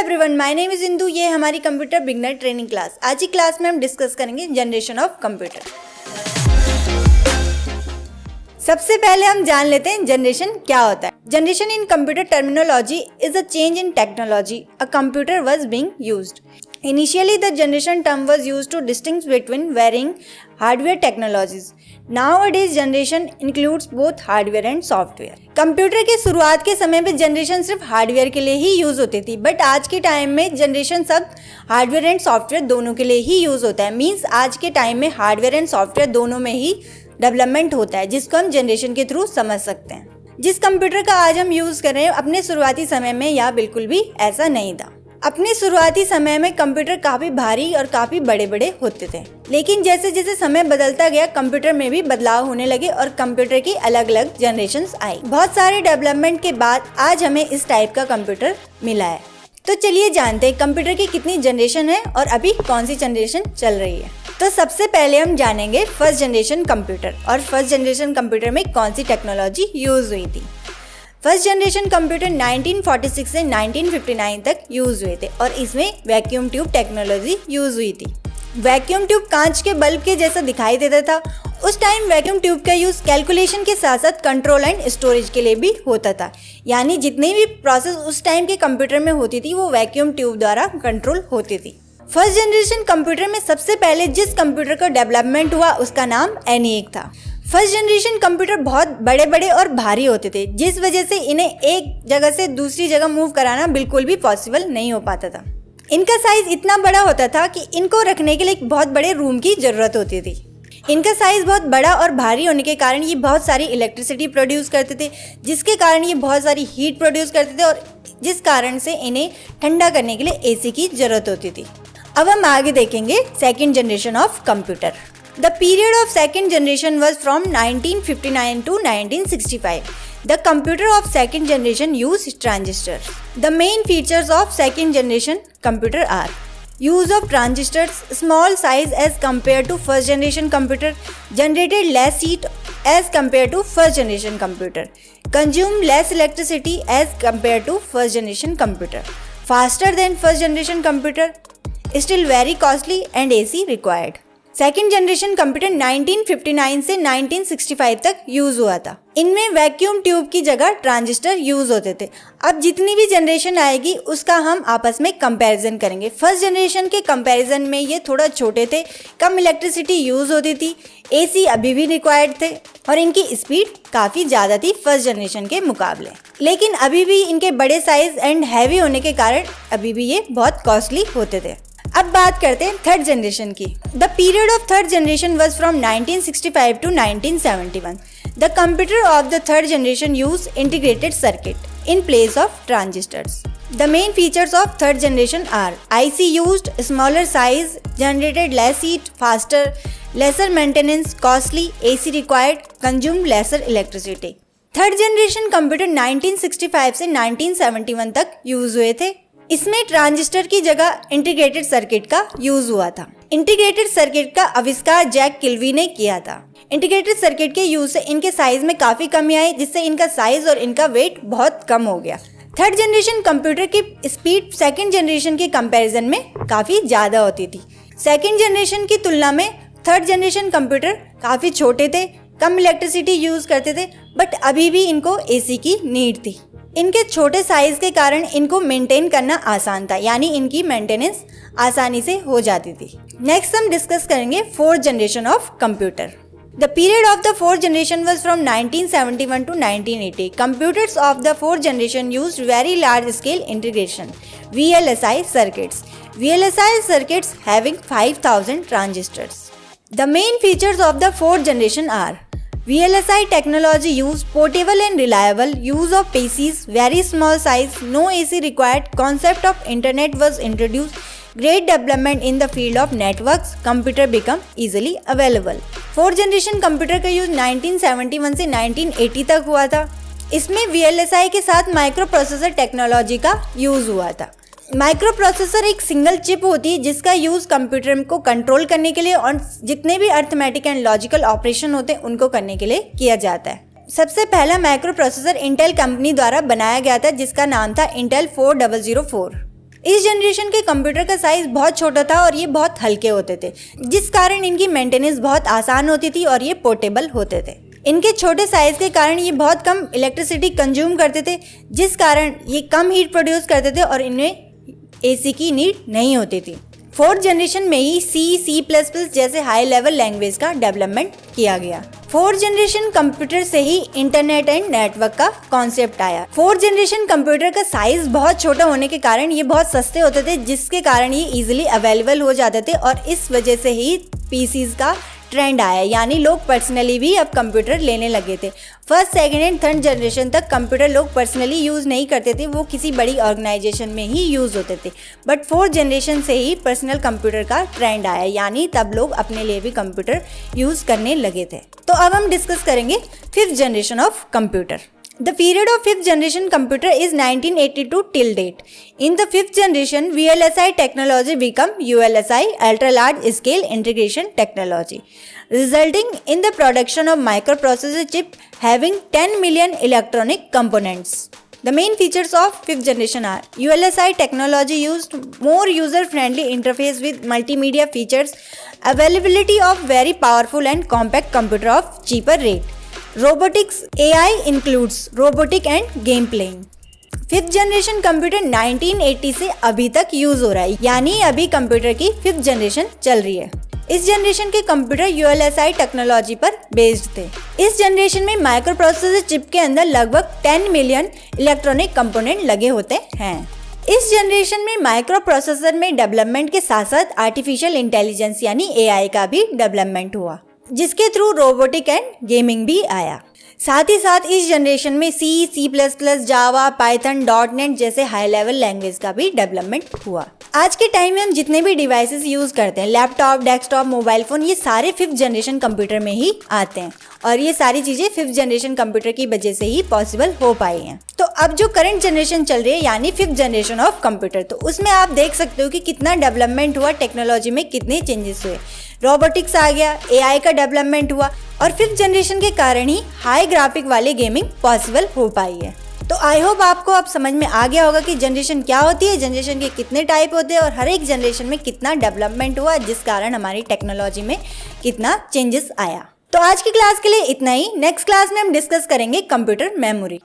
Everyone, my name is Indu. ये हमारी computer beginner training class. आज की क्लास में हम डिस्कस करेंगे जनरेशन ऑफ कंप्यूटर। सबसे पहले हम जान लेते हैं जनरेशन क्या होता है। Generation in computer terminology is a change in technology a computer was being used. Initially, the generation term was used to distinguish between varying hardware technologies. Nowadays, generation includes both hardware and software. Computer के शुरुआत के समय में generation सिर्फ hardware के लिए ही use होती थी, बट आज के टाइम में जनरेशन सब हार्डवेयर एंड सॉफ्टवेयर दोनों के लिए ही यूज़ होता है। मीन्स आज के टाइम में हार्डवेयर एंड सॉफ्टवेयर दोनों में ही डेवलपमेंट होता है, जिसको हम जनरेशन के थ्रू समझ सकते हैं। जिस कंप्यूटर का आज हम यूज़ कर रहे हैं, अपने शुरुआती समय में यह बिल्कुल भी ऐसा नहीं था। अपने शुरुआती समय में कंप्यूटर काफ़ी भारी और काफ़ी बड़े बड़े होते थे, लेकिन जैसे जैसे समय बदलता गया कंप्यूटर में भी बदलाव होने लगे और कंप्यूटर की अलग अलग जनरेशन्स आई। बहुत सारे डेवलपमेंट के बाद आज हमें इस टाइप का कंप्यूटर मिला है। तो चलिए जानते हैं कंप्यूटर की कितनी जनरेशन है और अभी कौन सी जनरेशन चल रही है। तो सबसे पहले हम जानेंगे फर्स्ट जनरेशन कंप्यूटर और फर्स्ट जनरेशन कंप्यूटर में कौन सी टेक्नोलॉजी यूज़ हुई थी। फर्स्ट जनरेशन कंप्यूटर 1946 से 1959 तक यूज़ हुए थे और इसमें वैक्यूम ट्यूब टेक्नोलॉजी यूज़ हुई थी। वैक्यूम ट्यूब कांच के बल्ब के जैसा दिखाई देता था। उस टाइम वैक्यूम ट्यूब का यूज़ कैलकुलेशन के साथ साथ कंट्रोल एंड स्टोरेज के लिए भी होता था, यानी जितनी भी प्रोसेस उस टाइम के कंप्यूटर में होती थी वो वैक्यूम ट्यूब द्वारा कंट्रोल होती थी। फर्स्ट जनरेशन कंप्यूटर में सबसे पहले जिस कंप्यूटर का डेवलपमेंट हुआ उसका नाम ENIAC था। फर्स्ट जनरेशन कंप्यूटर बहुत बड़े बड़े और भारी होते थे, जिस वजह से इन्हें एक जगह से दूसरी जगह मूव कराना बिल्कुल भी पॉसिबल नहीं हो पाता था। इनका साइज इतना बड़ा होता था कि इनको रखने के लिए एक बहुत बड़े रूम की ज़रूरत होती थी। इनका साइज़ बहुत बड़ा और भारी होने के कारण ये बहुत सारी इलेक्ट्रिसिटी प्रोड्यूस करते थे, जिसके कारण ये बहुत सारी हीट प्रोड्यूस करते थे और जिस कारण से इन्हें ठंडा करने के लिए AC की ज़रूरत होती थी। अब हम आगे देखेंगे second generation of computer. The period of second generation was from 1959 to 1965. The computer of second generation used transistors. The main features of second generation computer are use of transistors, small size as compared to first generation computer, generated less heat as compared to first generation computer, consumed less electricity as compared to first generation computer, faster than first generation computer, still very costly and AC required. Second generation computer 1959 से 1965 तक use हुआ था। इनमें vacuum tube की जगह transistor use होते थे। अब जितनी भी जनरेशन आएगी उसका हम आपस में कंपैरिजन करेंगे। फर्स्ट जनरेशन के कंपैरिजन में ये थोड़ा छोटे थे, कम इलेक्ट्रिसिटी यूज़ होती थी, AC अभी भी रिक्वायर्ड थे और इनकी स्पीड काफ़ी ज़्यादा थी फर्स्ट जनरेशन के मुकाबले। लेकिन अभी भी इनके बड़े साइज़ एंड हैवी होने के कारण अभी भी ये बहुत कॉस्टली होते थे। अब बात करते हैं थर्ड जनरेशन की। The period of third generation was from 1965 to 1971. The computer of the third generation use integrated circuit in place of transistors. The main features of third generation are IC used, smaller size, generated less heat, faster, lesser maintenance, costly, AC required, consume lesser electricity. Third generation computer 1965 से 1971 तक use हुए थे। इसमें transistor की जगह integrated circuit का use हुआ था। इंटीग्रेटेड सर्किट का आविष्कार जैक किल्वी ने किया था। इंटीग्रेटेड सर्किट के यूज से इनके साइज में काफी कमी आई, जिससे इनका साइज और इनका वेट बहुत कम हो गया। थर्ड जनरेशन कंप्यूटर की स्पीड सेकंड जनरेशन के कंपैरिजन में काफी ज्यादा होती थी। सेकंड जनरेशन की तुलना में थर्ड जनरेशन कंप्यूटर काफी छोटे थे, कम इलेक्ट्रिसिटी यूज करते थे, बट अभी भी इनको AC की नीड थी। इनके छोटे साइज के कारण इनको मेंटेन करना आसान था, यानी इनकी मेंटेनेंस आसानी से हो जाती थी। नेक्स्ट हम डिस्कस करेंगे fourth generation of computer. The period of the fourth generation was from 1971 to 1980. Computers of the fourth generation used very large scale integration VLSI circuits. VLSI circuits having 5000 transistors. The main features of the fourth generation are VLSI technology used portable and reliable use of PCs, very small size, no AC required, concept of internet was introduced, great development in the field of networks, computer become easily available. Fourth generation computer का use 1971 से 1980 तक हुआ था। इसमें VLSI के साथ micro processor technology का use हुआ था। माइक्रो प्रोसेसर एक सिंगल चिप होती है जिसका यूज़ कंप्यूटर को कंट्रोल करने के लिए और जितने भी अर्थमेटिक एंड लॉजिकल ऑपरेशन होते हैं उनको करने के लिए किया जाता है। सबसे पहला माइक्रो प्रोसेसर इंटेल कंपनी द्वारा बनाया गया था, जिसका नाम था इंटेल 4004। इस जनरेशन के कंप्यूटर का साइज बहुत छोटा था और ये बहुत हल्के होते थे, जिस कारण इनकी मेंटेनेंस बहुत आसान होती थी और ये पोर्टेबल होते थे। इनके छोटे साइज के कारण ये बहुत कम इलेक्ट्रिसिटी कंज्यूम करते थे, जिस कारण ये कम हीट प्रोड्यूस करते थे और इनमें एसी की नीड नहीं होती थी। 4th जनरेशन में ही C++ जैसे हाई लेवल लैंग्वेज का डेवलपमेंट किया गया। 4th जनरेशन कंप्यूटर से ही इंटरनेट एंड नेटवर्क का कॉन्सेप्ट आया। 4th जनरेशन कंप्यूटर का साइज बहुत छोटा होने के कारण ये बहुत सस्ते होते थे, जिसके कारण ये इजीली अवेलेबल हो जाते थे और इस वजह से ही पीसीज का ट्रेंड आया, यानी लोग पर्सनली भी अब कंप्यूटर लेने लगे थे। 1st, 2nd and 3rd generation तक कंप्यूटर लोग पर्सनली यूज़ नहीं करते थे, वो किसी बड़ी ऑर्गेनाइजेशन में ही यूज़ होते थे। बट 4th जनरेशन से ही पर्सनल कंप्यूटर का ट्रेंड आया, यानी तब लोग अपने लिए भी कंप्यूटर यूज़ करने लगे थे। तो अब हम डिस्कस करेंगे 5th generation of computer. The period of 5th generation computer is 1982 till date. In the 5th generation, VLSI technology become ULSI, ultra large scale integration technology, resulting in the production of microprocessor chip having 10 million electronic components. The main features of 5th generation are ULSI technology used more user-friendly interface with multimedia features, availability of very powerful and compact computer of cheaper rate. Robotics AI includes robotic and game playing. 5th generation computer 1980 से अभी तक use हो रहा है, यानी अभी computer की 5th generation चल रही है। इस जनरेशन के कंप्यूटर ULSI टेक्नोलॉजी पर बेस्ड थे। इस जनरेशन में माइक्रो प्रोसेसर चिप के अंदर लगभग 10 मिलियन इलेक्ट्रॉनिक कंपोनेंट लगे होते हैं। इस जनरेशन में माइक्रो प्रोसेसर में डेवलपमेंट के साथ साथ आर्टिफिशियल इंटेलिजेंस यानी AI का भी डेवलपमेंट हुआ, जिसके थ्रू रोबोटिक एंड गेमिंग भी आया। साथ ही साथ इस जनरेशन में C++, जावा, पाइथन, .NET जैसे हाई लेवल लैंग्वेज का भी डेवलपमेंट हुआ। आज के टाइम में हम जितने भी डिवाइसेस यूज करते हैं, लैपटॉप, डेस्कटॉप, मोबाइल फोन, ये सारे 5th जनरेशन कंप्यूटर में ही आते हैं और ये सारी चीजें 5th जनरेशन कंप्यूटर की वजह से ही पॉसिबल हो पाई हैं। तो अब जो करंट जनरेशन चल रही है यानी 5th जनरेशन ऑफ कंप्यूटर, तो उसमें आप देख सकते हो कि कितना डेवलपमेंट हुआ, टेक्नोलॉजी में कितने चेंजेस हुए। रोबोटिक्स आ गया, AI का डेवलपमेंट हुआ और 5th जनरेशन के कारण ही हाई ग्राफिक वाली गेमिंग पॉसिबल हो पाई है। तो आई होप आपको अब समझ में आ गया होगा कि जनरेशन क्या होती है, जनरेशन के कितने टाइप होते हैं और हर एक जनरेशन में कितना डेवलपमेंट हुआ, जिस कारण हमारी टेक्नोलॉजी में कितना चेंजेस आया। तो आज की क्लास के लिए इतना ही। नेक्स्ट क्लास में हम डिस्कस करेंगे कंप्यूटर मेमोरी।